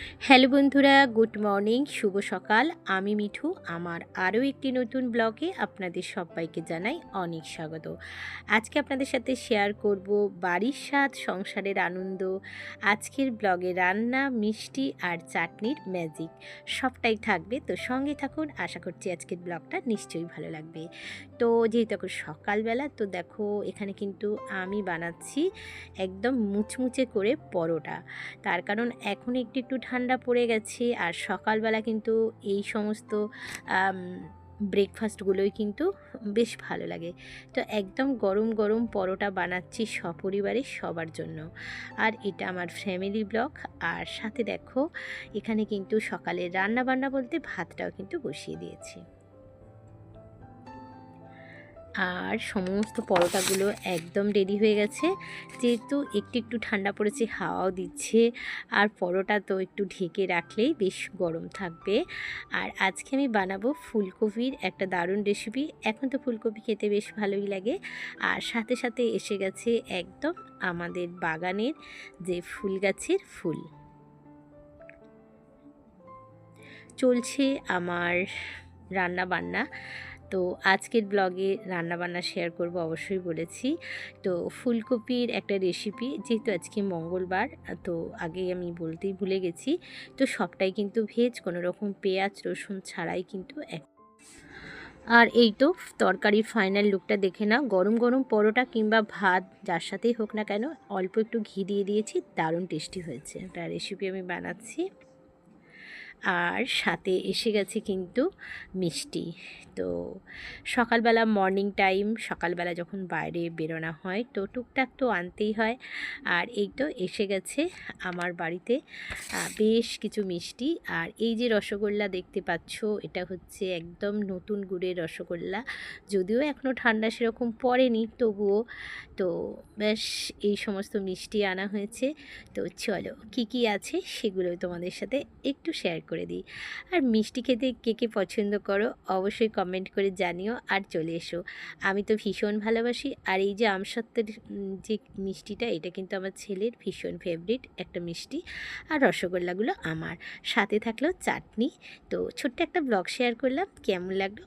Hello বন্ধুরা, good morning, শুভ সকাল। আমি মিঠু। আমার আরও একটি নতুন ব্লগে আপনাদের সবাইকে জানাই অনেক স্বাগত। আজকে আপনাদের সাথে শেয়ার করব বাড়ির স্বাদ, সংসারের আনন্দ। আজকের ব্লগে রান্না, মিষ্টি আর চাটনির ম্যাজিক সবটাই থাকবে। তো সঙ্গে থাকুন, আশা করছি আজকের ব্লগটা নিশ্চয়ই ভালো লাগবে। তো যেহেতু এখন সকালবেলা, তো দেখো এখানে কিন্তু আমি বানাচ্ছি একদম মুচমুচে করে পরোটা। তার কারণ এখন একটু ঠান্ডা পড়ে গেছে, আর সকালবেলা কিন্তু এই সমস্ত ব্রেকফাস্টগুলোই কিন্তু বেশ ভালো লাগে। তো একদম গরম গরম পরোটা বানাচ্ছি সপরিবারে সবার জন্য। আর এটা আমার ফ্যামিলি ব্লগ। আর সাথে দেখো এখানে কিন্তু সকালে রান্না বান্না বলতে ভাতটাও কিন্তু বসিয়ে দিয়েছি। আর সমস্ত পরোটাগুলো একদম রেডি হয়ে গেছে। যেহেতু একটু ঠান্ডা পড়েছে, হাওয়াও দিচ্ছে, আর পরোটা তো একটু ঢেকে রাখলেই বেশ গরম থাকবে। আর আজকে আমি বানাবো ফুলকপির একটা দারুণ রেসিপি। এখন তো ফুলকপি খেতে বেশ ভালোই লাগে। আর সাথে সাথে এসে গেছে একদম আমাদের বাগানের যে ফুল গাছের ফুল। চলছে আমার রান্না বান্না। তো আজকের ব্লগে রান্নাবান্না শেয়ার করব অবশ্যই বলেছি। তো ফুলকপির একটা রেসিপি, যেহেতু আজকে মঙ্গলবার, তো আগেই আমি বলতেই ভুলে গেছি। তো সবটাই কিন্তু ভেজ, কোনো রকম পেঁয়াজ রসুন ছাড়াই কিন্তু আর এই তো তরকারির ফাইনাল লুকটা দেখে নাও। গরম গরম পরোটা কিংবা ভাত যার সাথেই হোক না কেন, অল্প একটু ঘি দিয়ে দিয়েছি, দারুণ টেস্টি হয়েছে। একটা রেসিপি আমি বানাচ্ছি। আর সাথে এসে গেছে কিন্তু মিষ্টি। তো সকালবেলা মর্নিং টাইম, সকালবেলা যখন বাইরে বেরোনো হয় তো টুকটাক তো আনতেই হয়। আর এই তো এসে গেছে আমার বাড়িতে বেশ কিছু মিষ্টি। আর এই যে রসগোল্লা দেখতে পাচ্ছ, এটা হচ্ছে একদম নতুন গুড়ের রসগোল্লা। যদিও এখনও ঠান্ডা সেরকম পড়েনি, তবুও তো বেশ এই সমস্ত মিষ্টি আনা হয়েছে। তো চলো কী কী আছে সেগুলো তোমাদের সাথে একটু শেয়ার করে দিই। আর মিষ্টি খেতে কে কে পছন্দ করো অবশ্যই কমেন্ট করে জানিও। আর চলে এসো, আমি তো ভীষণ ভালোবাসি। আর এই যে আমসত্ত্বের যে মিষ্টিটা, এটা কিন্তু আমার ছেলের ভীষণ ফেভারিট একটা মিষ্টি। আর রসগোল্লাগুলো আমার। সাথে থাকলো চাটনি। তো ছোট্ট একটা ব্লগ শেয়ার করলাম, কেমন লাগলো